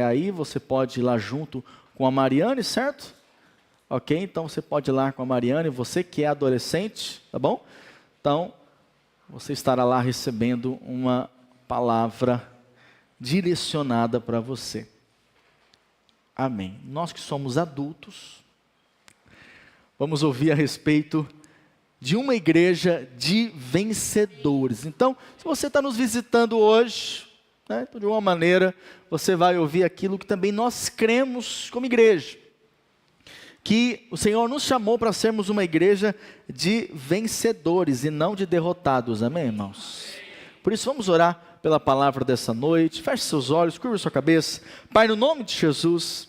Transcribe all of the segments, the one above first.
aí, você pode ir lá junto com a Mariane, certo? Ok, então você pode ir lá com a Mariane, você que é adolescente, tá bom? Então, você estará lá recebendo uma palavra direcionada para você. Amém. Nós que somos adultos, vamos ouvir a respeito de uma igreja de vencedores. Então, se você está nos visitando hoje, né, de uma maneira, você vai ouvir aquilo que também nós cremos como igreja. Que o Senhor nos chamou para sermos uma igreja de vencedores e não de derrotados. Amém, irmãos? Por isso, vamos orar pela palavra dessa noite. Feche seus olhos, curva sua cabeça. Pai, no nome de Jesus,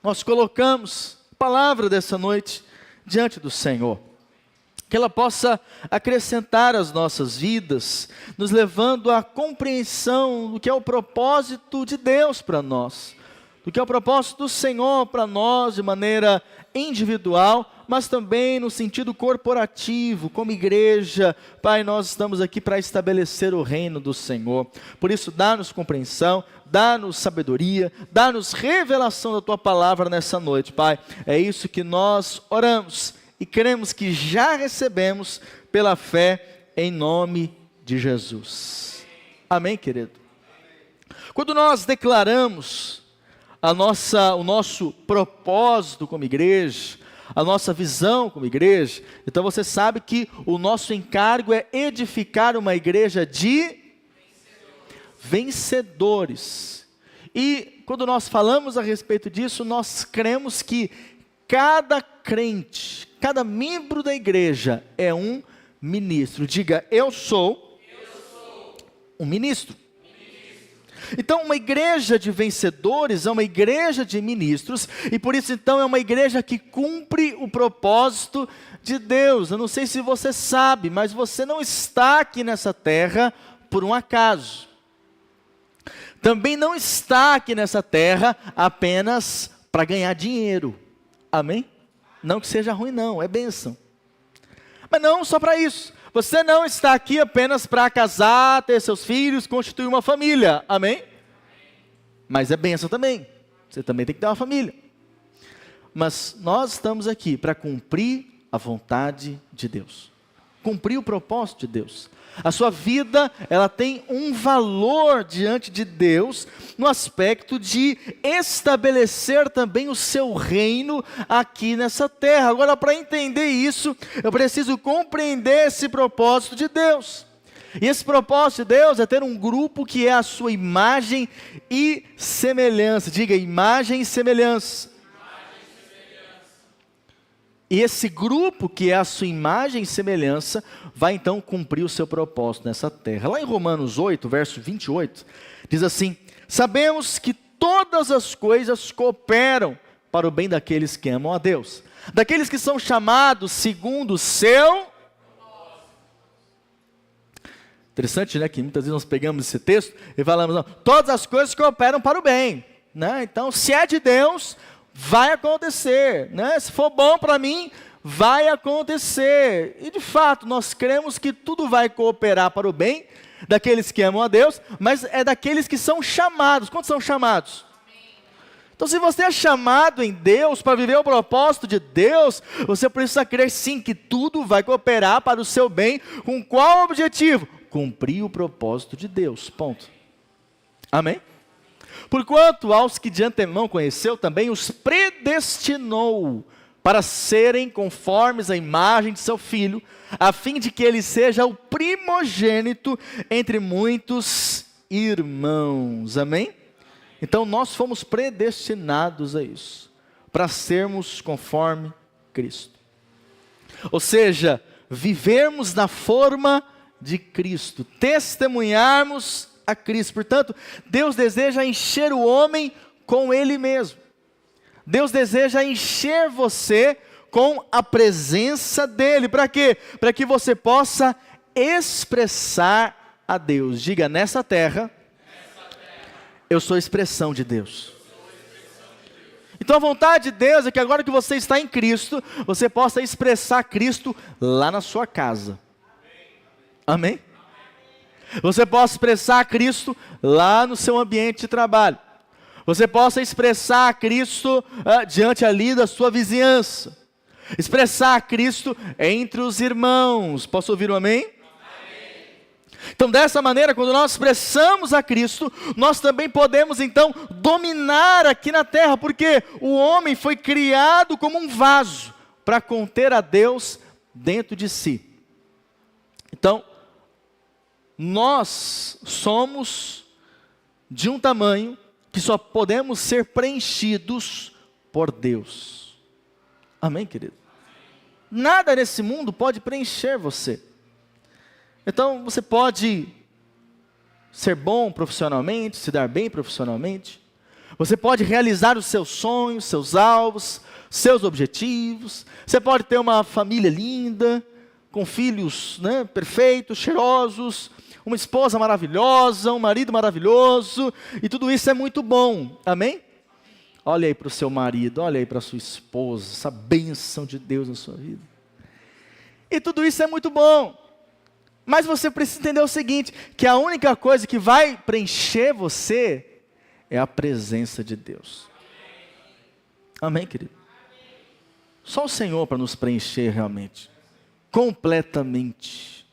nós colocamos a palavra dessa noite diante do Senhor. Que ela possa acrescentar às nossas vidas, nos levando à compreensão do que é o propósito de Deus para nós. Do que é o propósito do Senhor para nós de maneira individual, mas também no sentido corporativo, como igreja. Pai, nós estamos aqui para estabelecer o reino do Senhor. Por isso, dá-nos compreensão, dá-nos sabedoria, dá-nos revelação da Tua palavra nessa noite, Pai. É isso que nós oramos e cremos que já recebemos pela fé em nome de Jesus. Amém, querido? Quando nós declaramos o nosso propósito como igreja, a nossa visão como igreja, então você sabe que o nosso encargo é edificar uma igreja de vencedores. E quando nós falamos a respeito disso, nós cremos que cada crente, cada membro da igreja é um ministro. Diga, eu sou um ministro. Então, uma igreja de vencedores é uma igreja de ministros, e por isso então é uma igreja que cumpre o propósito de Deus. Eu não sei se você sabe, mas você não está aqui nessa terra por um acaso. Também não está aqui nessa terra apenas para ganhar dinheiro. Amém? Não que seja ruim não, é bênção. Mas não só para isso. Você não está aqui apenas para casar, ter seus filhos, constituir uma família. Amém? Mas é bênção também. Você também tem que ter uma família. Mas nós estamos aqui para cumprir a vontade de Deus. Cumprir o propósito de Deus. A sua vida, ela tem um valor diante de Deus, no aspecto de estabelecer também o seu reino aqui nessa terra. Agora, para entender isso, eu preciso compreender esse propósito de Deus. E esse propósito de Deus é ter um grupo que é a sua imagem e semelhança. Diga, imagem e semelhança. E esse grupo, que é a sua imagem e semelhança, vai então cumprir o seu propósito nessa terra. Lá em Romanos 8, verso 28, diz assim: sabemos que todas as coisas cooperam para o bem daqueles que amam a Deus, daqueles que são chamados segundo o seu... Interessante, né, que muitas vezes nós pegamos esse texto e falamos, não, todas as coisas cooperam para o bem, né? Então, se é de Deus, vai acontecer, né? Se for bom para mim, vai acontecer. E de fato, nós cremos que tudo vai cooperar para o bem daqueles que amam a Deus, mas é daqueles que são chamados. Quantos são chamados? Então, se você é chamado em Deus para viver o propósito de Deus, você precisa crer sim que tudo vai cooperar para o seu bem. Com qual objetivo? Cumprir o propósito de Deus, ponto. Amém? Porquanto aos que de antemão conheceu, também os predestinou para serem conformes à imagem de seu Filho, a fim de que ele seja o primogênito entre muitos irmãos. Amém? Então nós fomos predestinados a isso, para sermos conforme Cristo. Ou seja, vivermos na forma de Cristo, testemunharmos a Cristo. Portanto, Deus deseja encher o homem com Ele mesmo. Deus deseja encher você com a presença dEle. Para quê? Para que você possa expressar a Deus. Diga, nessa terra, eu sou expressão de Deus. Então a vontade de Deus é que agora que você está em Cristo, você possa expressar Cristo lá na sua casa. Amém? Você possa expressar Cristo lá no seu ambiente de trabalho. Você possa expressar a Cristo diante ali da sua vizinhança. Expressar a Cristo entre os irmãos. Posso ouvir um amém? Então, dessa maneira, quando nós expressamos a Cristo, nós também podemos, então, dominar aqui na terra, porque o homem foi criado como um vaso para conter a Deus dentro de si. Então, nós somos de um tamanho que só podemos ser preenchidos por Deus. Amém, querido? Nada nesse mundo pode preencher você. Então, você pode ser bom profissionalmente, se dar bem profissionalmente. Você pode realizar os seus sonhos, seus alvos, seus objetivos. Você pode ter uma família linda, com filhos, perfeitos, cheirosos, uma esposa maravilhosa, um marido maravilhoso. E tudo isso é muito bom. Amém? Olha aí para o seu marido, olha aí para a sua esposa, essa bênção de Deus na sua vida. E tudo isso é muito bom. Mas você precisa entender o seguinte, que a única coisa que vai preencher você é a presença de Deus. Amém, querido? Só o Senhor para nos preencher realmente, completamente,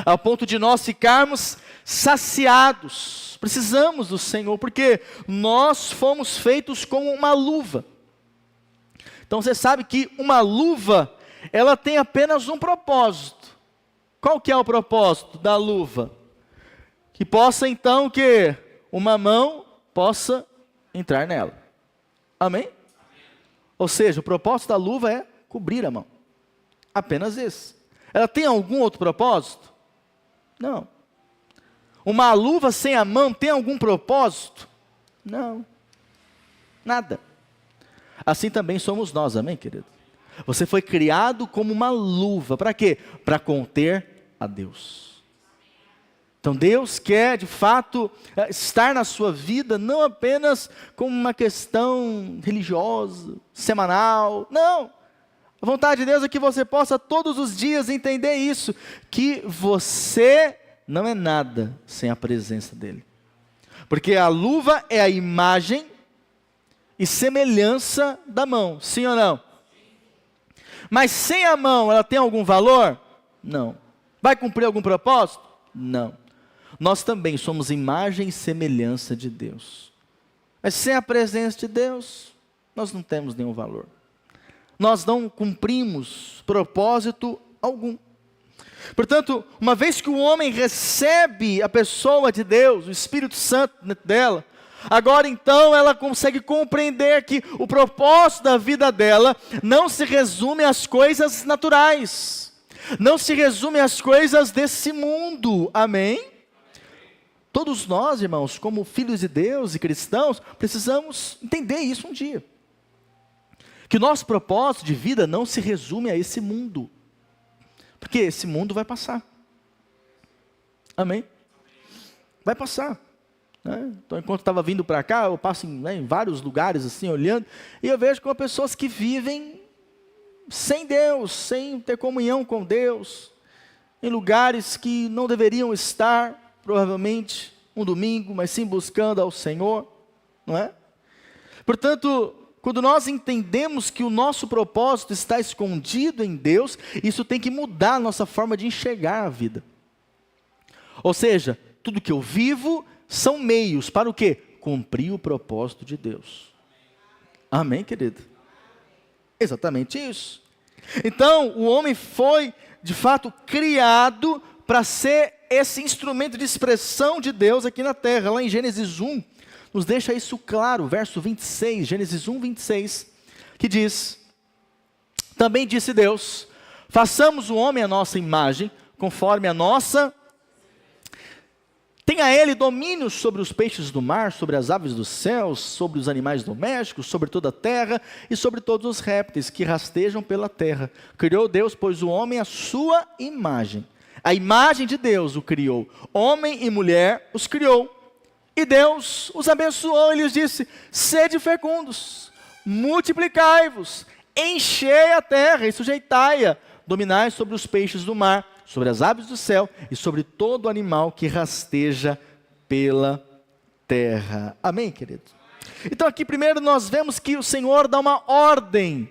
ao ponto de nós ficarmos saciados. Precisamos do Senhor, porque nós fomos feitos como uma luva. Então você sabe que uma luva, ela tem apenas um propósito. Qual que é o propósito da luva? Que possa então que uma mão possa entrar nela. Amém? Ou seja, o propósito da luva é cobrir a mão. Apenas esse. Ela tem algum outro propósito? Não. Uma luva sem a mão tem algum propósito? Não. Nada. Assim também somos nós, amém, querido? Você foi criado como uma luva. Para quê? Para conter a Deus. Então Deus quer de fato estar na sua vida não apenas como uma questão religiosa, semanal, não. A vontade de Deus é que você possa todos os dias entender isso, que você não é nada sem a presença dEle. Porque a luva é a imagem e semelhança da mão, sim ou não? Mas sem a mão ela tem algum valor? Não. Vai cumprir algum propósito? Não. Nós também somos imagem e semelhança de Deus. Mas sem a presença de Deus, nós não temos nenhum valor. Nós não cumprimos propósito algum. Portanto, uma vez que o homem recebe a pessoa de Deus, o Espírito Santo dentro dela, agora então ela consegue compreender que o propósito da vida dela não se resume às coisas naturais. Não se resume às coisas desse mundo, amém? Todos nós, irmãos, como filhos de Deus e cristãos, precisamos entender isso um dia. Que nosso propósito de vida não se resume a esse mundo. Porque esse mundo vai passar. Amém? Vai passar. Então, enquanto estava vindo para cá, eu passo em vários lugares assim, olhando, e eu vejo como pessoas que vivem sem Deus, sem ter comunhão com Deus, em lugares que não deveriam estar, provavelmente, um domingo, mas sim buscando ao Senhor, não é? Portanto, quando nós entendemos que o nosso propósito está escondido em Deus, isso tem que mudar a nossa forma de enxergar a vida. Ou seja, tudo que eu vivo são meios para o quê? Cumprir o propósito de Deus. Amém, querido? Exatamente isso. Então, o homem foi, de fato, criado para ser esse instrumento de expressão de Deus aqui na terra. Lá em Gênesis 1, nos deixa isso claro, verso 26, Gênesis 1, 26, que diz: também disse Deus, façamos o homem à nossa imagem, conforme a nossa... Tenha ele domínio sobre os peixes do mar, sobre as aves dos céus, sobre os animais domésticos, sobre toda a terra e sobre todos os répteis que rastejam pela terra. Criou Deus, pois, o homem à sua imagem. A imagem de Deus o criou. Homem e mulher os criou. E Deus os abençoou e lhes disse: sede fecundos, multiplicai-vos, enchei a terra e sujeitai-a, dominai sobre os peixes do mar, sobre as aves do céu e sobre todo animal que rasteja pela terra. Amém, querido? Então aqui primeiro nós vemos que o Senhor dá uma ordem,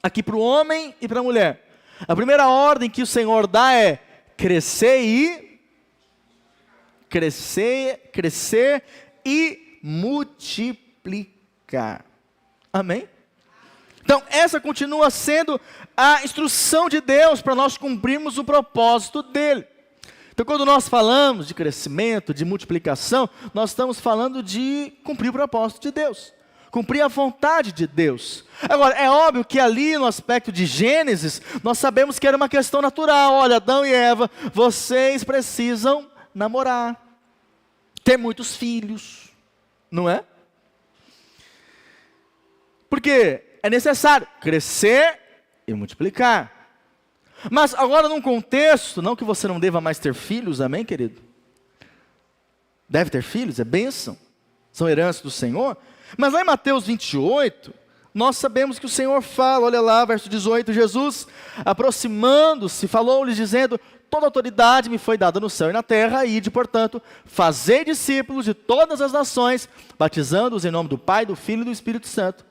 aqui para o homem e para a mulher. A primeira ordem que o Senhor dá é crescer e multiplicar. Amém? Então, essa continua sendo a instrução de Deus para nós cumprirmos o propósito dele. Então, quando nós falamos de crescimento, de multiplicação, nós estamos falando de cumprir o propósito de Deus, cumprir a vontade de Deus. Agora, é óbvio que ali no aspecto de Gênesis, nós sabemos que era uma questão natural. Olha, Adão e Eva, vocês precisam namorar, ter muitos filhos, não é? Porque é necessário crescer e multiplicar. Mas agora num contexto, não que você não deva mais ter filhos, amém, querido? Deve ter filhos, é bênção, são heranças do Senhor. Mas lá em Mateus 28, nós sabemos que o Senhor fala, olha lá, verso 18, Jesus, aproximando-se, falou-lhes dizendo: toda autoridade me foi dada no céu e na terra, ide, portanto, fazei discípulos de todas as nações, batizando-os em nome do Pai, do Filho e do Espírito Santo,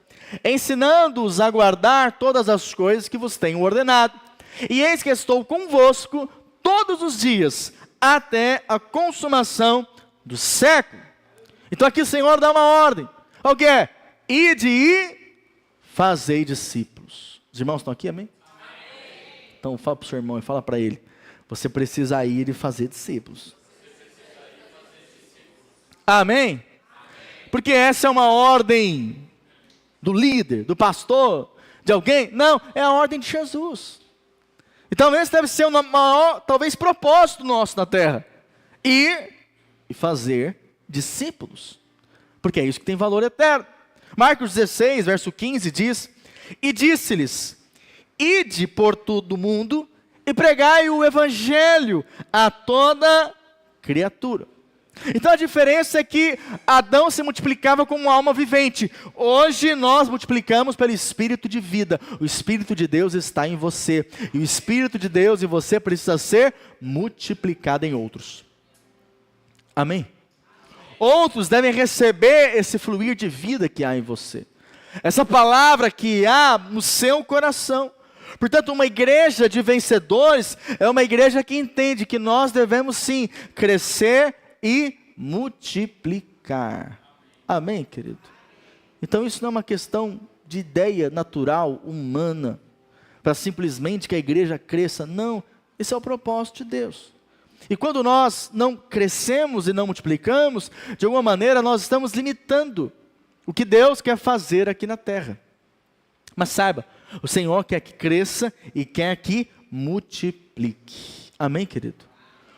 ensinando-os a guardar todas as coisas que vos tenho ordenado. E eis que estou convosco todos os dias, até a consumação do século. Então aqui o Senhor dá uma ordem. O que é? Ide e fazei discípulos. Os irmãos estão aqui, amém? Amém. Então fala para o seu irmão e fala para ele: você precisa ir e fazer discípulos. Amém? Porque essa é uma ordem do líder, do pastor, de alguém? Não, é a ordem de Jesus. Então esse deve ser o maior, talvez, propósito nosso na terra. Ir e fazer discípulos. Porque é isso que tem valor eterno. Marcos 16, verso 15 diz: e disse-lhes: ide por todo o mundo e pregai o evangelho a toda criatura. Então a diferença é que Adão se multiplicava como alma vivente. Hoje nós multiplicamos pelo Espírito de vida. O Espírito de Deus está em você. E o Espírito de Deus em você precisa ser multiplicado em outros. Amém? Outros devem receber esse fluir de vida que há em você. Essa palavra que há no seu coração. Portanto, uma igreja de vencedores é uma igreja que entende que nós devemos sim crescer e multiplicar. Amém, querido? Então isso não é uma questão de ideia natural, humana, para simplesmente que a igreja cresça. Não, esse é o propósito de Deus. E quando nós não crescemos e não multiplicamos, de alguma maneira nós estamos limitando o que Deus quer fazer aqui na terra. Mas saiba, o Senhor quer que cresça e quer que multiplique. Amém, querido?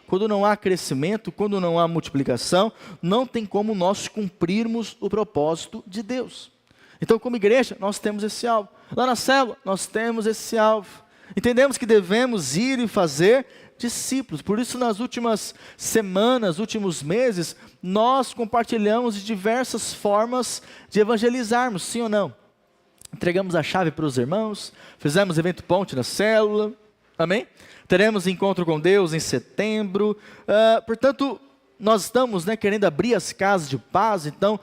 Quando não há crescimento, quando não há multiplicação, não tem como nós cumprirmos o propósito de Deus. Então, como igreja, nós temos esse alvo. Lá na célula, nós temos esse alvo. Entendemos que devemos ir e fazer discípulos. Por isso, nas últimas semanas, últimos meses, nós compartilhamos de diversas formas de evangelizarmos, sim ou não? Entregamos a chave para os irmãos, fizemos evento ponte na célula, amém? Teremos encontro com Deus em setembro. Portanto, nós estamos querendo abrir as casas de paz. Então,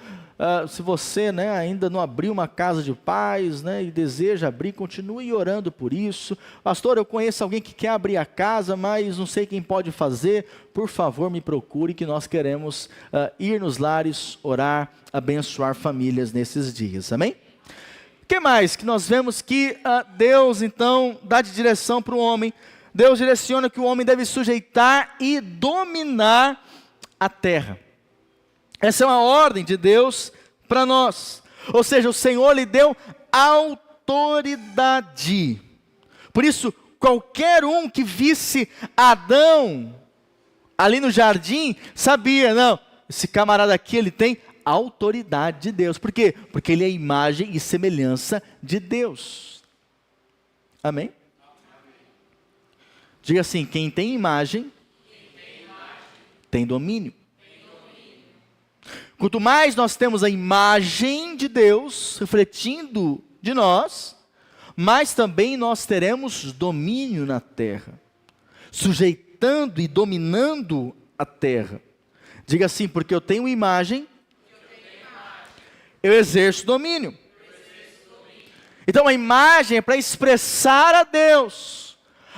se você ainda não abriu uma casa de paz e deseja abrir, continue orando por isso. Pastor, eu conheço alguém que quer abrir a casa, mas não sei quem pode fazer. Por favor, me procure, que nós queremos ir nos lares, orar, abençoar famílias nesses dias. Amém? O que mais? Que nós vemos que Deus, então, dá de direção para o homem. Deus direciona que o homem deve sujeitar e dominar a terra. Essa é uma ordem de Deus para nós. Ou seja, o Senhor lhe deu autoridade. Por isso, qualquer um que visse Adão ali no jardim, sabia, não, esse camarada aqui, ele tem autoridade de Deus. Por quê? Porque ele é imagem e semelhança de Deus. Amém? Diga assim: quem tem imagem, tem domínio. Quanto mais nós temos a imagem de Deus refletindo de nós, mais também nós teremos domínio na terra, sujeitando e dominando a terra. Diga assim: porque eu tenho imagem, eu exerço domínio. Então a imagem é para expressar a Deus.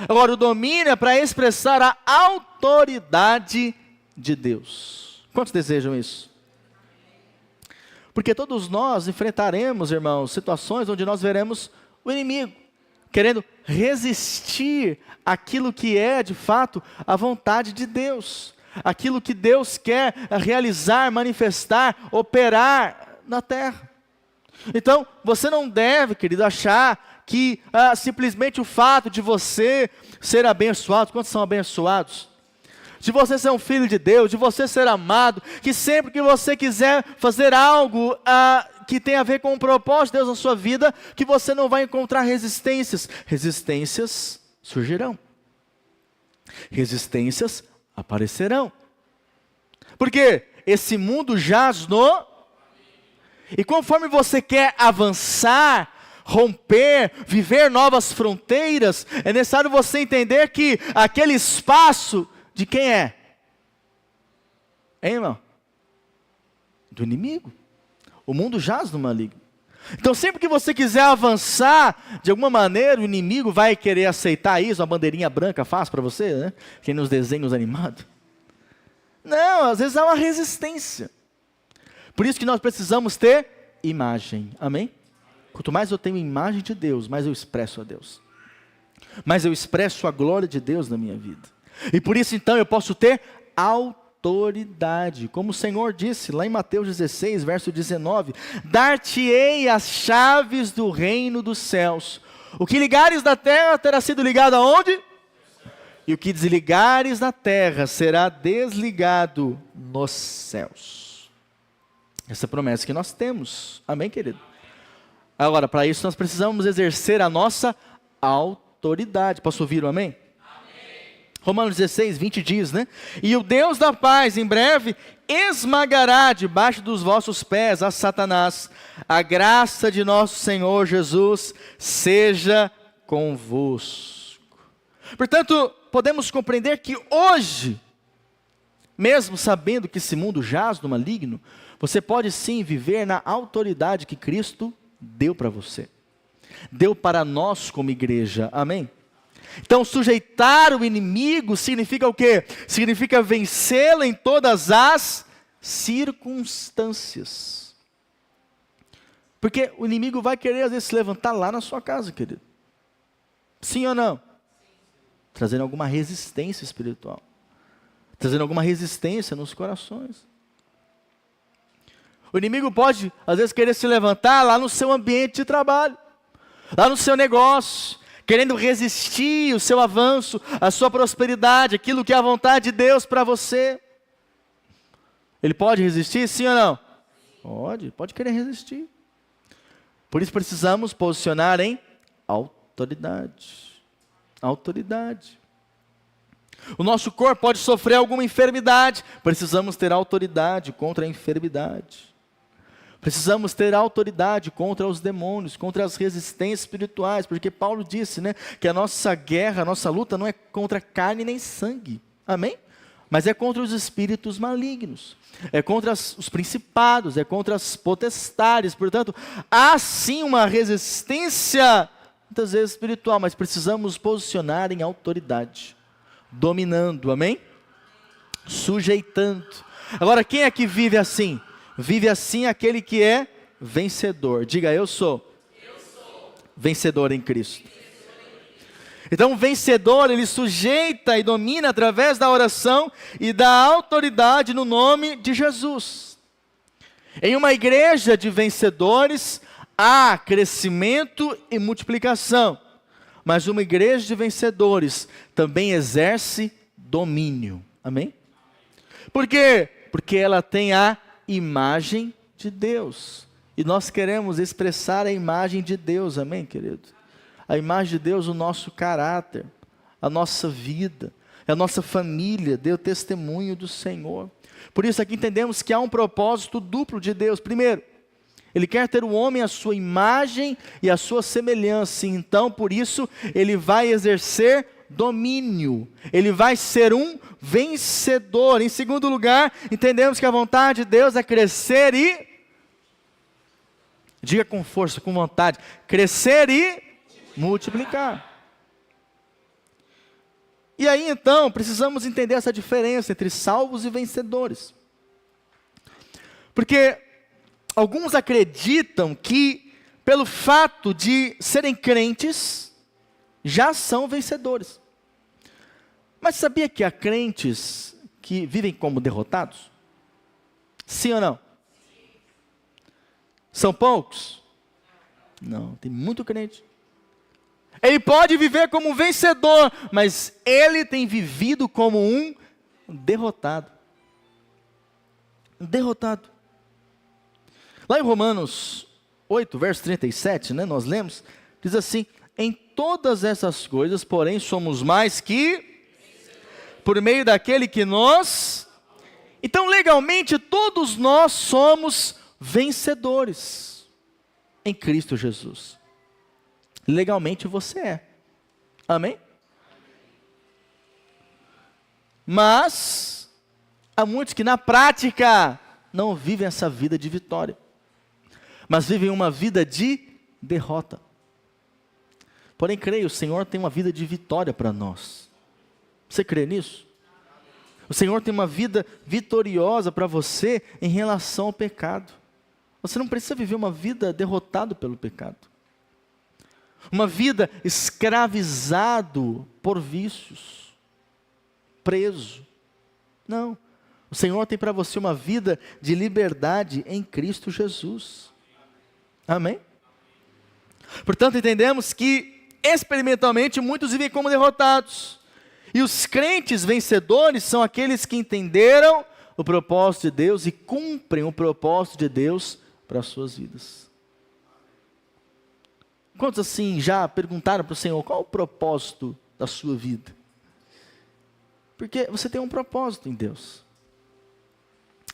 Agora o domínio é para expressar a autoridade de Deus. Quantos desejam isso? Porque todos nós enfrentaremos, irmãos, situações onde nós veremos o inimigo querendo resistir àquilo que é, de fato, a vontade de Deus. Aquilo que Deus quer realizar, manifestar, operar na terra. Então, você não deve, querido, achar que simplesmente o fato de você ser abençoado, quantos são abençoados? De você ser um filho de Deus, de você ser amado, que sempre que você quiser fazer algo que tem a ver com o propósito de Deus na sua vida, que você não vai encontrar resistências. Resistências surgirão. Resistências aparecerão. Porque esse mundo jaz no... E conforme você quer avançar, romper, viver novas fronteiras, é necessário você entender que aquele espaço de quem é? Hein, irmão? Do inimigo. O mundo jaz no maligno. Então sempre que você quiser avançar, de alguma maneira o inimigo vai querer aceitar isso, uma bandeirinha branca faz para você, né? Que nos desenhos animados. Não, às vezes há uma resistência. Por isso que nós precisamos ter imagem, amém? Quanto mais eu tenho imagem de Deus, mais eu expresso a Deus. Mais eu expresso a glória de Deus na minha vida. E por isso então eu posso ter autoridade, como o Senhor disse lá em Mateus 16, verso 19, dar-te-ei as chaves do reino dos céus, o que ligares da terra terá sido ligado aonde? E o que desligares da terra será desligado nos céus. Essa é a promessa que nós temos, amém, querido? Agora, para isso nós precisamos exercer a nossa autoridade, posso ouvir um amém? Romanos 16, 20 diz, né? E o Deus da paz, em breve, esmagará debaixo dos vossos pés a Satanás. A graça de nosso Senhor Jesus seja convosco. Portanto, podemos compreender que hoje, mesmo sabendo que esse mundo jaz no maligno, você pode sim viver na autoridade que Cristo deu para você. Deu para nós como igreja, amém? Então sujeitar o inimigo significa o quê? Significa vencê-lo em todas as circunstâncias. Porque o inimigo vai querer às vezes se levantar lá na sua casa, querido. Sim ou não? Trazendo alguma resistência espiritual. Trazendo alguma resistência nos corações. O inimigo pode às vezes querer se levantar lá no seu ambiente de trabalho. Lá no seu negócio. Querendo resistir o seu avanço, a sua prosperidade, aquilo que é a vontade de Deus para você. Ele pode resistir, sim ou não? Pode querer resistir. Por isso precisamos posicionar em autoridade. Autoridade. O nosso corpo pode sofrer alguma enfermidade, precisamos ter autoridade contra a enfermidade. Precisamos ter autoridade contra os demônios, contra as resistências espirituais, porque Paulo disse, né, que a nossa guerra, a nossa luta não é contra carne nem sangue, amém? Mas é contra os espíritos malignos, é contra os principados, é contra as potestades. Portanto, há sim uma resistência, muitas vezes espiritual, mas precisamos posicionar em autoridade, dominando, amém? Sujeitando. Agora, quem é que vive assim? Vive assim aquele que é vencedor. Diga, eu sou vencedor em Cristo. Então o vencedor, ele sujeita e domina através da oração e da autoridade no nome de Jesus. Em uma igreja de vencedores, há crescimento e multiplicação. Mas uma igreja de vencedores também exerce domínio. Amém? Por quê? Porque ela tem a imagem de Deus, e nós queremos expressar a imagem de Deus, amém, querido? A imagem de Deus, o nosso caráter, a nossa vida, a nossa família, dê o testemunho do Senhor. Por isso aqui entendemos que há um propósito duplo de Deus. Primeiro, Ele quer ter o homem à sua imagem e à sua semelhança, então por isso Ele vai exercer domínio, Ele vai ser um vencedor. Em segundo lugar, entendemos que a vontade de Deus é crescer e Diga com força, com vontade. Crescer e multiplicar. E aí então, precisamos entender essa diferença entre salvos e vencedores. Porque alguns acreditam que, pelo fato de serem crentes, já são vencedores. Mas sabia que há crentes que vivem como derrotados? Sim ou não? São poucos? Não, tem muito crente. Ele pode viver como um vencedor, mas ele tem vivido como um derrotado. Derrotado. Lá em Romanos 8, verso 37, nós lemos, diz assim: em todas essas coisas, porém, somos mais que por meio daquele que nos... Então, legalmente, todos nós somos vencedores em Cristo Jesus. Legalmente você é. Amém? Mas há muitos que na prática não vivem essa vida de vitória, mas vivem uma vida de derrota. Porém, creio, o Senhor tem uma vida de vitória para nós. Você crê nisso? O Senhor tem uma vida vitoriosa para você em relação ao pecado. Você não precisa viver uma vida derrotado pelo pecado. Uma vida escravizado por vícios, preso. Não. O Senhor tem para você uma vida de liberdade em Cristo Jesus. Amém? Portanto, entendemos que experimentalmente muitos vivem como derrotados. E os crentes vencedores são aqueles que entenderam o propósito de Deus e cumprem o propósito de Deus para as suas vidas. Quantos assim já perguntaram para o Senhor, qual é o propósito da sua vida? Porque você tem um propósito em Deus.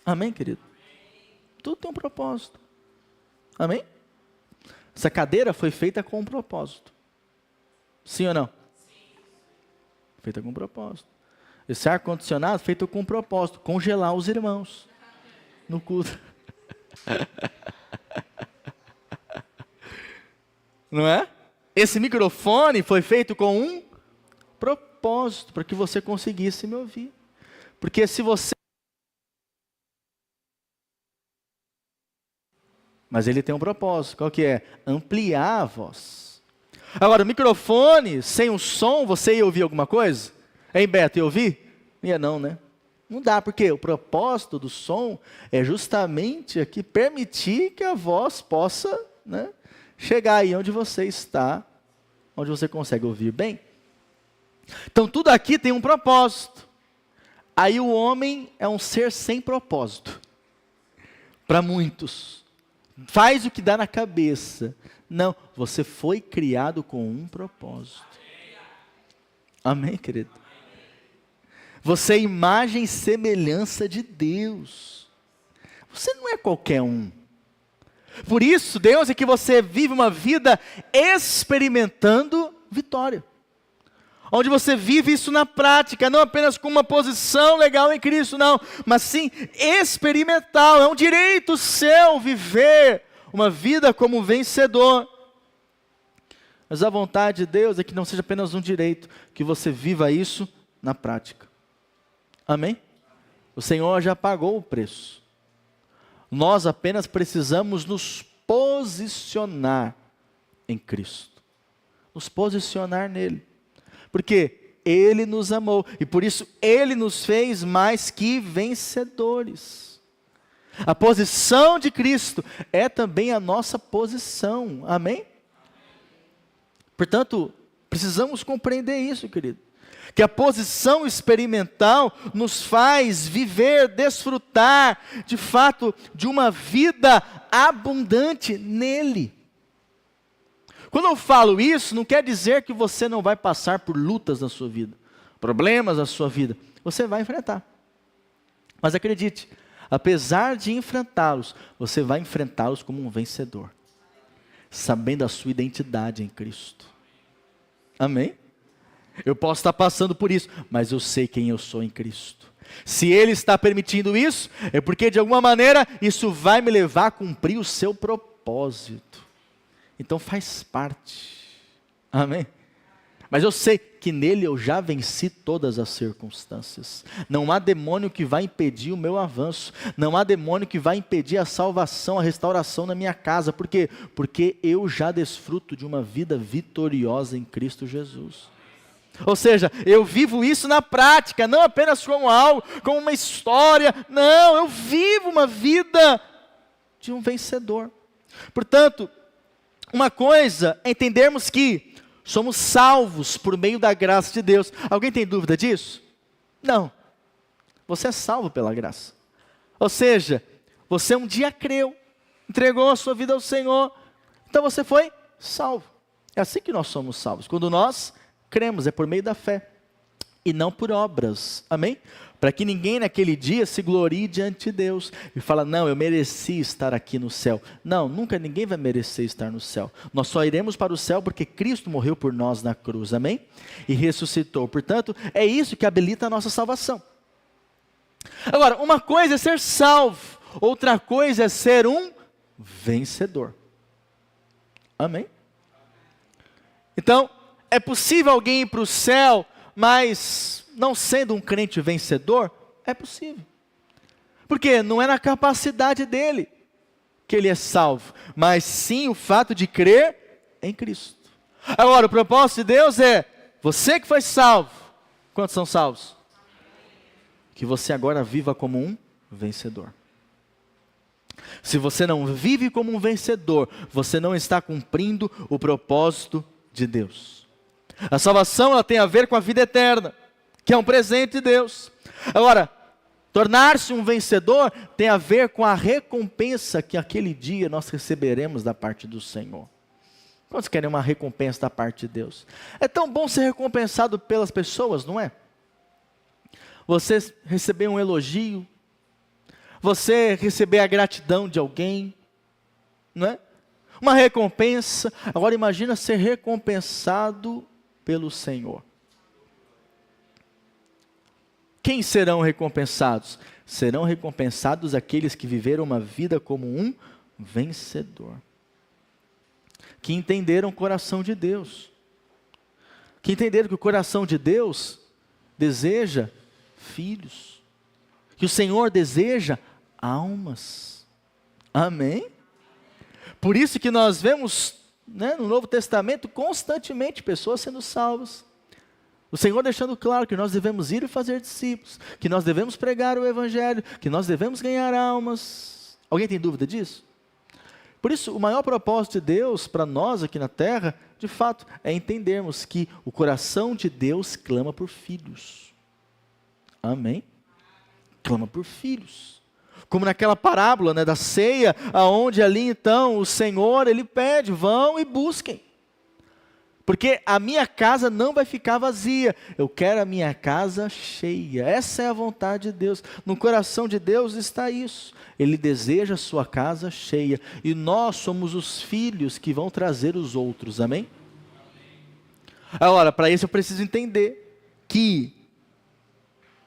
Amém, querido? Tudo tem um propósito. Amém? Essa cadeira foi feita com um propósito. Sim ou não? Sim. Feita com um propósito. Esse ar-condicionado feito com um propósito, congelar os irmãos no culto. Não é? Esse microfone foi feito com um propósito, para que você conseguisse me ouvir. Porque se você... Mas ele tem um propósito, qual que é? Ampliar a voz. Agora, o microfone, sem o som, você ia ouvir alguma coisa? Hein, Beto, ia ouvir? Ia não, né? Não dá, porque o propósito do som é justamente aqui permitir que a voz possa, chegar aí onde você está, onde você consegue ouvir bem. Então, tudo aqui tem um propósito. Aí o homem é um ser sem propósito. Para muitos. Faz o que dá na cabeça. Não, você foi criado com um propósito. Amém, querido? Você é imagem e semelhança de Deus. Você não é qualquer um. Por isso, Deus é que você vive uma vida experimentando vitória. Onde você vive isso na prática, não apenas com uma posição legal em Cristo, não. Mas sim experimental, é um direito seu viver uma vida como vencedor. Mas a vontade de Deus é que não seja apenas um direito, que você viva isso na prática. Amém? O Senhor já pagou o preço. Nós apenas precisamos nos posicionar em Cristo. Nos posicionar nele. Porque Ele nos amou. E por isso Ele nos fez mais que vencedores. A posição de Cristo é também a nossa posição. Amém? Portanto, precisamos compreender isso, querido. Que a posição experimental nos faz viver, desfrutar, de fato, de uma vida abundante nele. Quando eu falo isso, não quer dizer que você não vai passar por lutas na sua vida, problemas na sua vida. Você vai enfrentar. Mas acredite, apesar de enfrentá-los, você vai enfrentá-los como um vencedor, sabendo a sua identidade em Cristo. Amém? Eu posso estar passando por isso, mas eu sei quem eu sou em Cristo. Se Ele está permitindo isso, é porque de alguma maneira isso vai me levar a cumprir o seu propósito. propósito. Então faz parte. Amém? Mas eu sei que nele eu já venci todas as circunstâncias. Não há demônio que vai impedir o meu avanço. Não há demônio que vai impedir a salvação, a restauração na minha casa. Por quê? Porque eu já desfruto de uma vida vitoriosa em Cristo Jesus. Ou seja, eu vivo isso na prática, não apenas como algo, como uma história. Não, eu vivo uma vida de um vencedor. Portanto, uma coisa é entendermos que somos salvos por meio da graça de Deus. Alguém tem dúvida disso? Não. Você é salvo pela graça. Ou seja, você um dia creu, entregou a sua vida ao Senhor, então você foi salvo. É assim que nós somos salvos. Quando nós cremos, é por meio da fé e não por obras. Amém? Para que ninguém naquele dia se glorie diante de Deus e fala, não, eu mereci estar aqui no céu. Não, nunca ninguém vai merecer estar no céu. Nós só iremos para o céu porque Cristo morreu por nós na cruz, amém? E ressuscitou. Portanto, é isso que habilita a nossa salvação. Agora, uma coisa é ser salvo, outra coisa é ser um vencedor. Amém? Então, é possível alguém ir para o céu, mas não sendo um crente vencedor? É possível. Porque não é na capacidade dele que ele é salvo, mas sim o fato de crer em Cristo. Agora, o propósito de Deus é, você que foi salvo, quantos são salvos? Que você agora viva como um vencedor. Se você não vive como um vencedor, você não está cumprindo o propósito de Deus. A salvação ela tem a ver com a vida eterna, que é um presente de Deus. Agora, tornar-se um vencedor tem a ver com a recompensa que aquele dia nós receberemos da parte do Senhor. Quantos querem uma recompensa da parte de Deus? É tão bom ser recompensado pelas pessoas, não é? Você receber um elogio, você receber a gratidão de alguém, não é? Uma recompensa. Agora imagina ser recompensado pelo Senhor. Quem serão recompensados? Serão recompensados aqueles que viveram uma vida como um vencedor. Que entenderam o coração de Deus. Que entenderam que o coração de Deus deseja filhos. Que o Senhor deseja almas. Amém? Por isso que nós vemos, né, no Novo Testamento constantemente pessoas sendo salvas. O Senhor deixando claro que nós devemos ir e fazer discípulos, que nós devemos pregar o Evangelho, que nós devemos ganhar almas. Alguém tem dúvida disso? Por isso, o maior propósito de Deus para nós aqui na terra, de fato, é entendermos que o coração de Deus clama por filhos. Amém? Clama por filhos. Como naquela parábola, né, da ceia, aonde ali então o Senhor, Ele pede, vão e busquem. Porque a minha casa não vai ficar vazia, eu quero a minha casa cheia. Essa é a vontade de Deus. No coração de Deus está isso. Ele deseja a sua casa cheia. E nós somos os filhos que vão trazer os outros, amém? Agora, para isso eu preciso entender que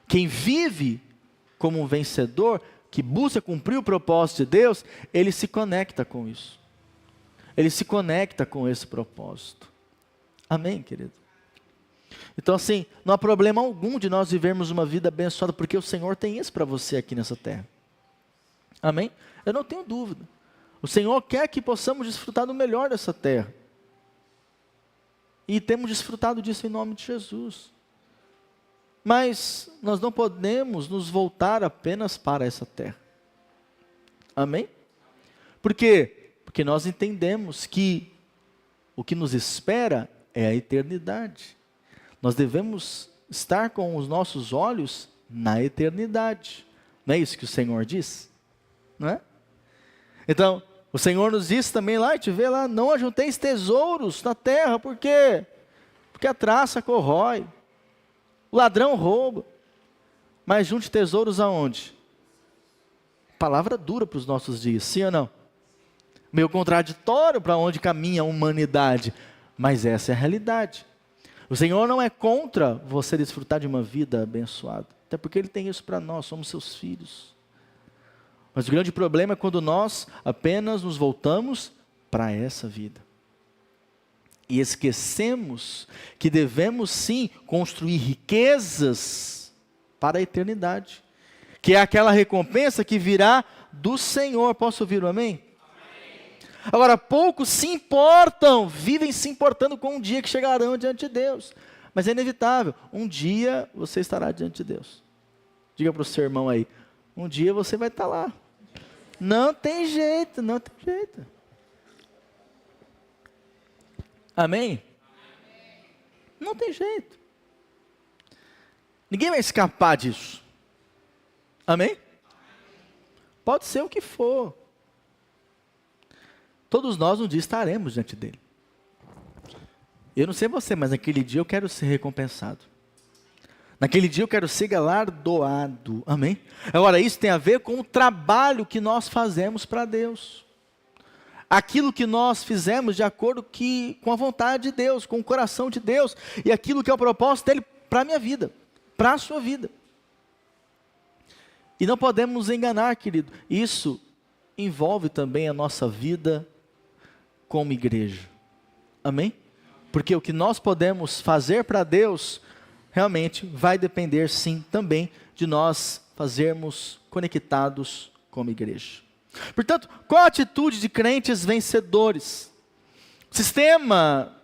quem vive como um vencedor, que busca cumprir o propósito de Deus, ele se conecta com isso. Ele se conecta com esse propósito. Amém, querido? Então assim, não há problema algum de nós vivermos uma vida abençoada, porque o Senhor tem isso para você aqui nessa terra. Amém? Eu não tenho dúvida. O Senhor quer que possamos desfrutar do melhor dessa terra. E temos desfrutado disso em nome de Jesus. Mas nós não podemos nos voltar apenas para essa terra. Amém? Por quê? Porque nós entendemos que o que nos espera é a eternidade. Nós devemos estar com os nossos olhos na eternidade. Não é isso que o Senhor diz? Não é? Então, o Senhor nos diz também lá, a gente vê lá, não ajunteis tesouros na terra, por quê? Porque a traça corrói, o ladrão rouba, mas junte tesouros aonde? Palavra dura para os nossos dias, sim ou não? Meio contraditório para onde caminha a humanidade, mas essa é a realidade. O Senhor não é contra você desfrutar de uma vida abençoada, até porque Ele tem isso para nós, somos seus filhos. Mas o grande problema é quando nós apenas nos voltamos para essa vida. E esquecemos que devemos sim construir riquezas para a eternidade. Que é aquela recompensa que virá do Senhor. Posso ouvir um amém? Amém. Agora, poucos se importam, vivem se importando com um dia que chegarão diante de Deus. Mas é inevitável, um dia você estará diante de Deus. Diga para o seu irmão aí, um dia você vai estar lá. Não tem jeito, não tem jeito. Amém? Não tem jeito. Ninguém vai escapar disso. Amém? Pode ser o que for. Todos nós um dia estaremos diante dele. Eu não sei você, mas naquele dia eu quero ser recompensado. Naquele dia eu quero ser galardoado. Amém? Agora, isso tem a ver com o trabalho que nós fazemos para Deus. Aquilo que nós fizemos de acordo com a vontade de Deus, com o coração de Deus. E aquilo que é o propósito dele para a minha vida, para a sua vida. E não podemos nos enganar, querido. Isso envolve também a nossa vida como igreja. Amém? Porque o que nós podemos fazer para Deus realmente vai depender sim também de nós fazermos conectados como igreja. Portanto, qual a atitude de crentes vencedores? O sistema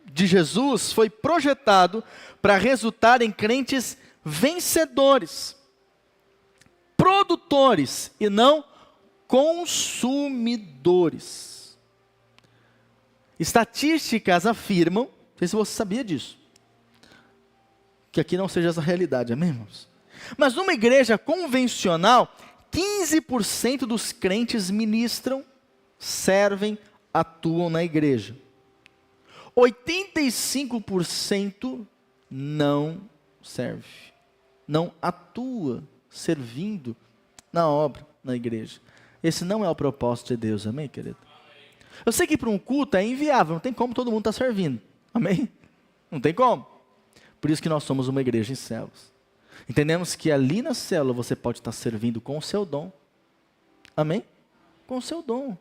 de Jesus foi projetado para resultar em crentes vencedores, produtores e não consumidores. Estatísticas afirmam, não sei se você sabia disso, que aqui não seja essa realidade, amém, irmãos? Mas numa igreja convencional, 15% dos crentes ministram, servem, atuam na igreja. 85% não serve, não atua servindo na obra, na igreja. Esse não é o propósito de Deus, amém, querido? Eu sei que para um culto é inviável, não tem como todo mundo estar servindo, amém? Não tem como. Por isso que nós somos uma igreja em células. Entendemos que ali na célula você pode estar servindo com o seu dom, amém? Com o seu dom.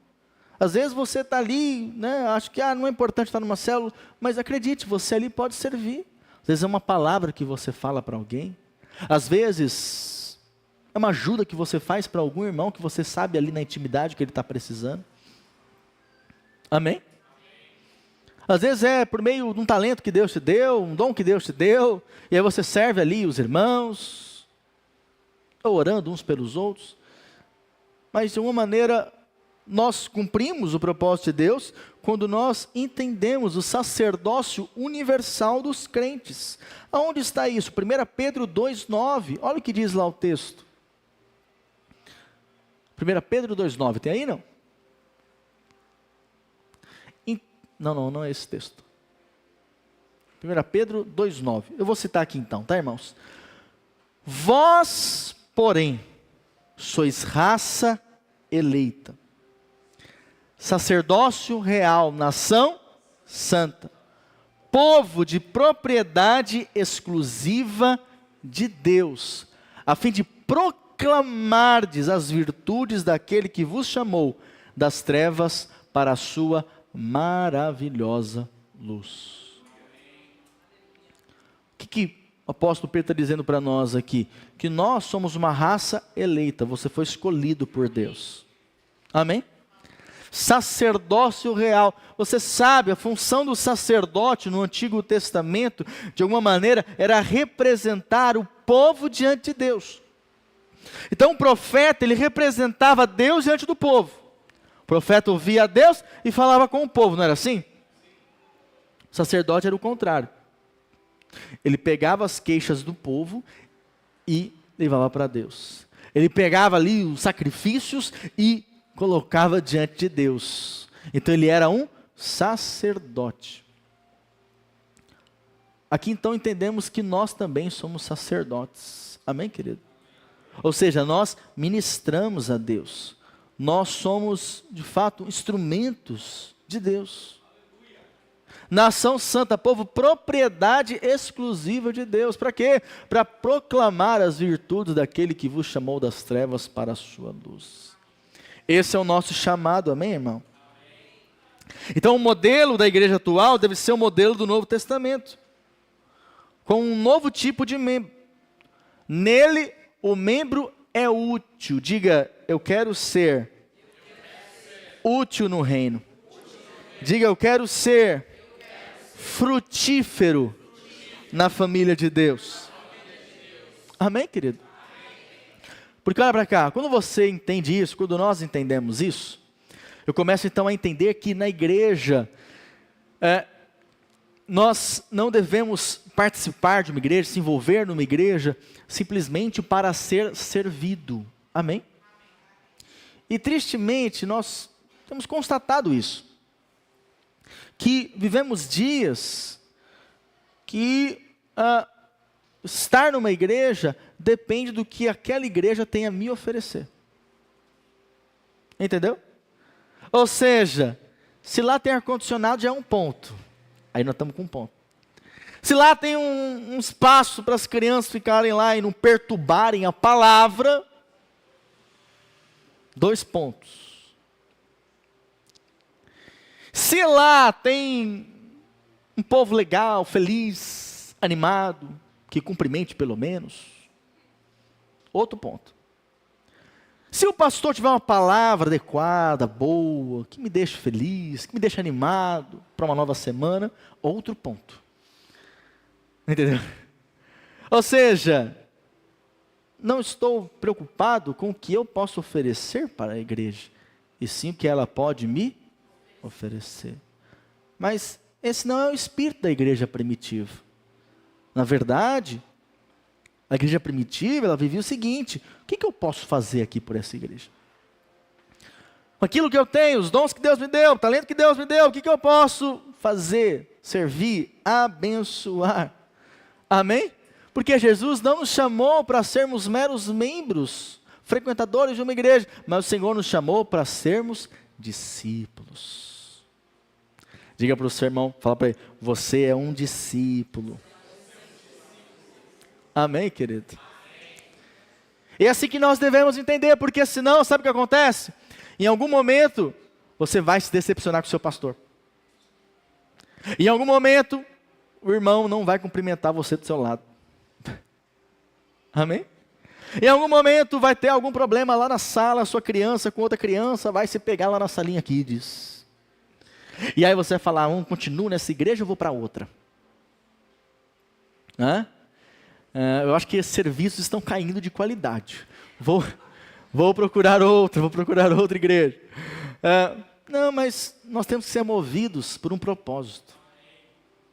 Às vezes você está ali, né, acho que não é importante estar numa célula, mas acredite, você ali pode servir. Às vezes é uma palavra que você fala para alguém, às vezes é uma ajuda que você faz para algum irmão que você sabe ali na intimidade que ele está precisando. Amém? Às vezes é por meio de um talento que Deus te deu, um dom que Deus te deu, e aí você serve ali os irmãos, orando uns pelos outros. Mas de uma maneira, nós cumprimos o propósito de Deus quando nós entendemos o sacerdócio universal dos crentes. Aonde está isso? 1 Pedro 2,9, olha o que diz lá o texto. 1 Pedro 2,9, tem aí não? Não é esse texto. 1 Pedro 2,9. Eu vou citar aqui então, tá, irmãos? Vós, porém, sois raça eleita, sacerdócio real, nação santa, povo de propriedade exclusiva de Deus, a fim de proclamardes as virtudes daquele que vos chamou das trevas para a sua maravilhosa luz. O que o apóstolo Pedro está dizendo para nós aqui? Que nós somos uma raça eleita, você foi escolhido por Deus. Amém? Sacerdócio real. Você sabe, a função do sacerdote no Antigo Testamento, de alguma maneira, era representar o povo diante de Deus. Então o profeta, ele representava Deus diante do povo. O profeta ouvia a Deus e falava com o povo, não era assim? O sacerdote era o contrário. Ele pegava as queixas do povo e levava para Deus. Ele pegava ali os sacrifícios e colocava diante de Deus. Então ele era um sacerdote. Aqui então entendemos que nós também somos sacerdotes. Amém, querido? Ou seja, nós ministramos a Deus. Nós somos, de fato, instrumentos de Deus. Nação santa, povo, propriedade exclusiva de Deus. Para quê? Para proclamar as virtudes daquele que vos chamou das trevas para a sua luz. Esse é o nosso chamado, amém, irmão? Então o modelo da igreja atual deve ser o modelo do Novo Testamento, com um novo tipo de membro. Nele, o membro é útil. Diga, eu quero ser útil no reino. Diga, eu quero ser frutífero na família de Deus. Amém, querido? Porque olha para cá, quando você entende isso, quando nós entendemos isso, eu começo então a entender que na igreja, nós não devemos participar de uma igreja, se envolver numa igreja, simplesmente para ser servido. Amém? E tristemente, nós temos constatado isso. Que vivemos dias que estar numa igreja depende do que aquela igreja tem a me oferecer. Entendeu? Ou seja, se lá tem ar-condicionado já é um ponto. Aí nós estamos com um ponto. Se lá tem um espaço para as crianças ficarem lá e não perturbarem a palavra, 2 pontos. Se lá tem um povo legal, feliz, animado, que cumprimente pelo menos, outro ponto. Se o pastor tiver uma palavra adequada, boa, que me deixe feliz, que me deixe animado para uma nova semana, outro ponto. Entendeu? Ou seja, não estou preocupado com o que eu posso oferecer para a igreja, e sim o que ela pode me oferecer. Mas esse não é o espírito da igreja primitiva. Na verdade, a igreja primitiva, ela vivia o seguinte: o que eu posso fazer aqui por essa igreja? Com aquilo que eu tenho, os dons que Deus me deu, o talento que Deus me deu, o que eu posso fazer, servir, abençoar? Amém? Porque Jesus não nos chamou para sermos meros membros, frequentadores de uma igreja, mas o Senhor nos chamou para sermos discípulos. Diga para o seu irmão, fala para ele, você é um discípulo. Amém, querido? E é assim que nós devemos entender, porque senão, sabe o que acontece? Em algum momento, você vai se decepcionar com o seu pastor. Em algum momento, o irmão não vai cumprimentar você do seu lado. Amém? Em algum momento vai ter algum problema lá na sala, sua criança com outra criança vai se pegar lá na salinha Kids. E aí você vai falar, continuo nessa igreja ou vou para outra? Eu acho que esses serviços estão caindo de qualidade. Vou procurar outra igreja. Não, mas nós temos que ser movidos por um propósito.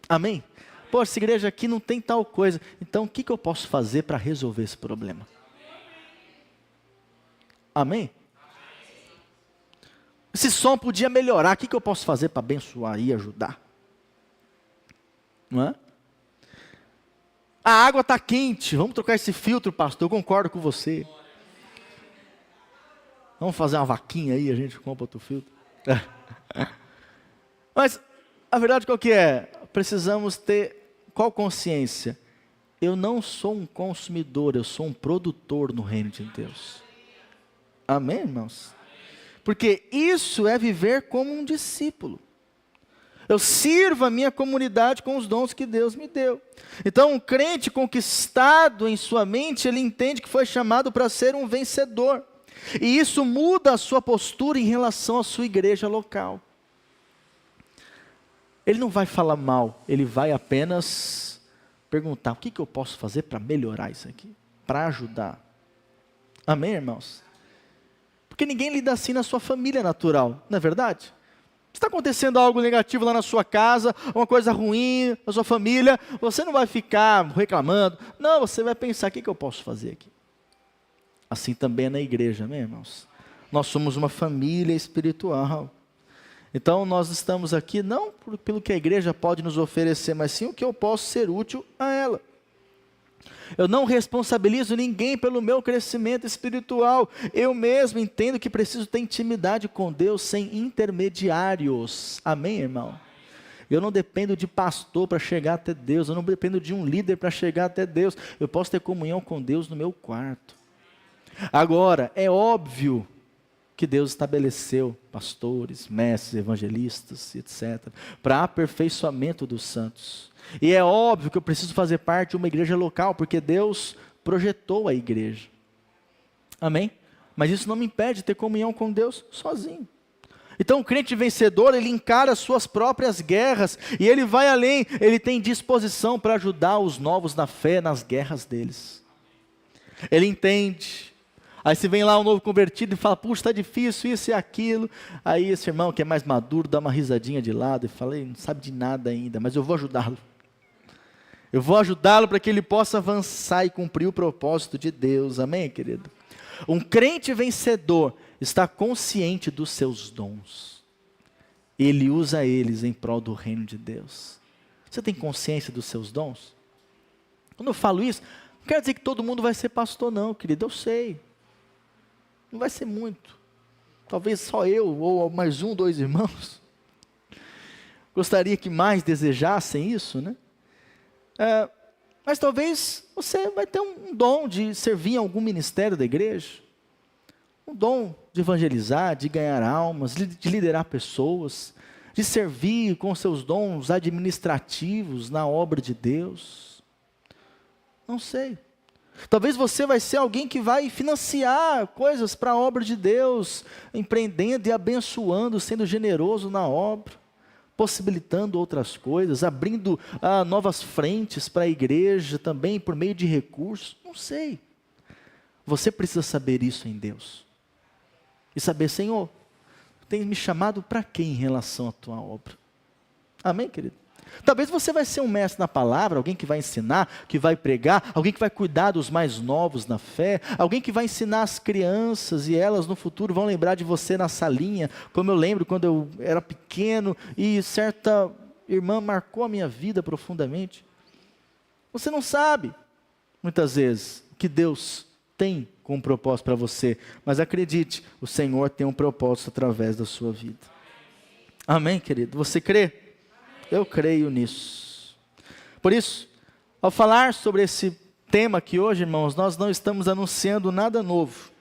Amém? Pô, essa igreja aqui não tem tal coisa. Então, o que eu posso fazer para resolver esse problema? Amém? Esse som podia melhorar. O que eu posso fazer para abençoar e ajudar? Não é? A água está quente. Vamos trocar esse filtro, pastor. Eu concordo com você. Vamos fazer uma vaquinha aí, a gente compra outro filtro. Mas a verdade qual que é? Precisamos ter qual consciência? Eu não sou um consumidor, eu sou um produtor no reino de Deus. Amém, irmãos? Porque isso é viver como um discípulo. Eu sirvo a minha comunidade com os dons que Deus me deu. Então, um crente conquistado em sua mente, ele entende que foi chamado para ser um vencedor. E isso muda a sua postura em relação à sua igreja local. Ele não vai falar mal, ele vai apenas perguntar, o que eu posso fazer para melhorar isso aqui? Para ajudar. Amém, irmãos? Porque ninguém lida assim na sua família natural, não é verdade? Está acontecendo algo negativo lá na sua casa, uma coisa ruim na sua família, você não vai ficar reclamando, não, você vai pensar, o que eu posso fazer aqui? Assim também é na igreja, amém, irmãos? Nós somos uma família espiritual. Então nós estamos aqui não pelo que a igreja pode nos oferecer, mas sim o que eu posso ser útil a ela. Eu não responsabilizo ninguém pelo meu crescimento espiritual. Eu mesmo entendo que preciso ter intimidade com Deus sem intermediários. Amém, irmão? Eu não dependo de pastor para chegar até Deus. Eu não dependo de um líder para chegar até Deus. Eu posso ter comunhão com Deus no meu quarto. Agora, é óbvio que Deus estabeleceu, pastores, mestres, evangelistas, etc., para aperfeiçoamento dos santos. E é óbvio que eu preciso fazer parte de uma igreja local, porque Deus projetou a igreja. Amém? Mas isso não me impede de ter comunhão com Deus sozinho. Então o crente vencedor, ele encara as suas próprias guerras, e ele vai além, ele tem disposição para ajudar os novos na fé, nas guerras deles. Ele entende. Aí se vem lá um novo convertido e fala, puxa, está difícil isso e aquilo. Aí esse irmão que é mais maduro, dá uma risadinha de lado e fala, não sabe de nada ainda, mas eu vou ajudá-lo. Eu vou ajudá-lo para que ele possa avançar e cumprir o propósito de Deus. Amém, querido? Um crente vencedor está consciente dos seus dons. Ele usa eles em prol do reino de Deus. Você tem consciência dos seus dons? Quando eu falo isso, não quero dizer que todo mundo vai ser pastor não, querido, eu sei. Não vai ser muito. Talvez só eu ou mais um, dois irmãos. Gostaria que mais desejassem isso, né? Mas talvez você vai ter um dom de servir em algum ministério da igreja. Um dom de evangelizar, de ganhar almas, de liderar pessoas, de servir com seus dons administrativos na obra de Deus. Não sei. Talvez você vai ser alguém que vai financiar coisas para a obra de Deus, empreendendo e abençoando, sendo generoso na obra, possibilitando outras coisas, abrindo novas frentes para a igreja também por meio de recursos. Não sei. Você precisa saber isso em Deus. E saber, Senhor, tem me chamado para quê em relação à tua obra? Amém, querido? Talvez você vai ser um mestre na palavra, alguém que vai ensinar, que vai pregar, alguém que vai cuidar dos mais novos na fé, alguém que vai ensinar as crianças e elas no futuro vão lembrar de você na salinha, como eu lembro quando eu era pequeno e certa irmã marcou a minha vida profundamente. Você não sabe, muitas vezes, o que Deus tem com um propósito para você, mas acredite, o Senhor tem um propósito através da sua vida. Amém, querido? Você crê? Eu creio nisso. Por isso, ao falar sobre esse tema aqui hoje, irmãos, nós não estamos anunciando nada novo.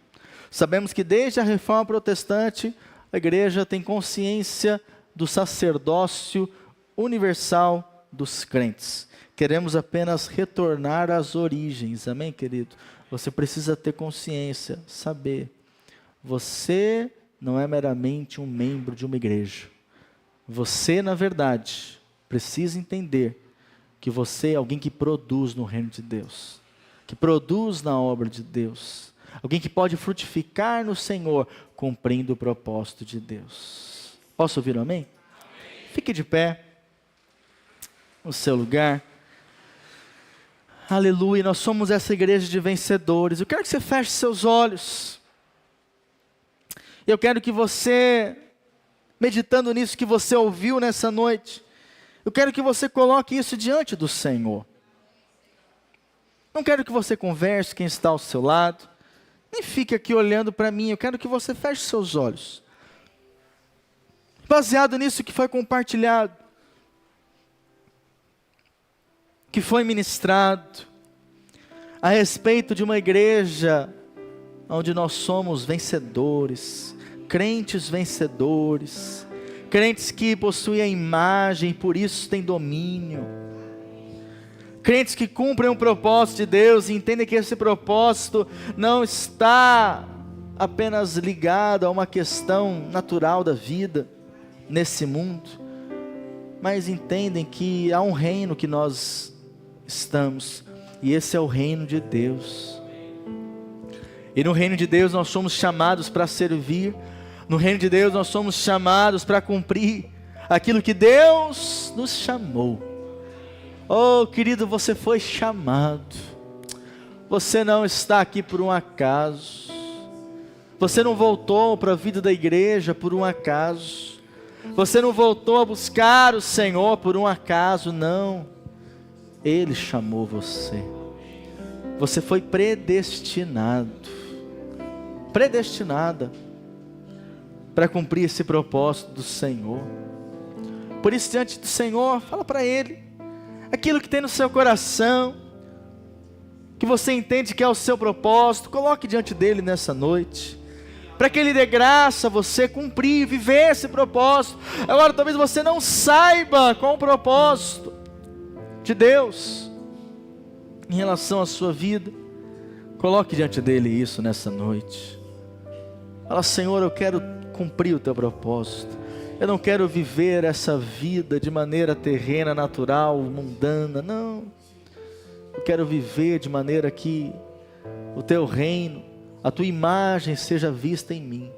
Sabemos que desde a Reforma Protestante, a igreja tem consciência do sacerdócio universal dos crentes. Queremos apenas retornar às origens, amém, querido? Você precisa ter consciência, saber. Você não é meramente um membro de uma igreja. Você, na verdade, precisa entender que você é alguém que produz no reino de Deus, que produz na obra de Deus, alguém que pode frutificar no Senhor, cumprindo o propósito de Deus. Posso ouvir um amém? Amém. Fique de pé, no seu lugar. Aleluia, nós somos essa igreja de vencedores. Eu quero que você feche seus olhos. Eu quero que você, meditando nisso que você ouviu nessa noite, eu quero que você coloque isso diante do Senhor. Não quero que você converse quem está ao seu lado, nem fique aqui olhando para mim. Eu quero que você feche seus olhos. Baseado nisso que foi compartilhado, que foi ministrado, a respeito de uma igreja onde nós somos vencedores, crentes vencedores, crentes que possuem a imagem, por isso têm domínio, crentes que cumprem o propósito de Deus e entendem que esse propósito não está apenas ligado a uma questão natural da vida nesse mundo, mas entendem que há um reino que nós estamos, e esse é o reino de Deus. E no reino de Deus nós somos chamados para servir. No reino de Deus nós somos chamados para cumprir aquilo que Deus nos chamou. Oh, querido, você foi chamado. Você não está aqui por um acaso. Você não voltou para a vida da igreja por um acaso. Você não voltou a buscar o Senhor por um acaso, não. Ele chamou você. Você foi predestinado, predestinada para cumprir esse propósito do Senhor. Por isso, diante do Senhor, fala para Ele aquilo que tem no seu coração, que você entende que é o seu propósito. Coloque diante dEle nessa noite. para que Ele dê graça a você cumprir, viver esse propósito. Agora talvez você não saiba qual o propósito de Deus em relação à sua vida. Coloque diante dele isso nessa noite. Fala: Senhor, eu quero cumprir o teu propósito. Eu não quero viver essa vida de maneira terrena, natural, mundana, não. Eu quero viver de maneira que o teu reino, a tua imagem seja vista em mim.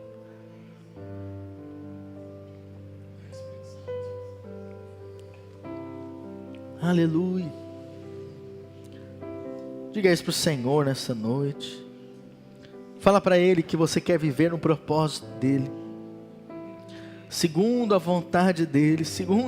Aleluia. Diga isso para o Senhor nessa noite. Fala para Ele que você quer viver no propósito dEle, segundo a vontade dEle, segundo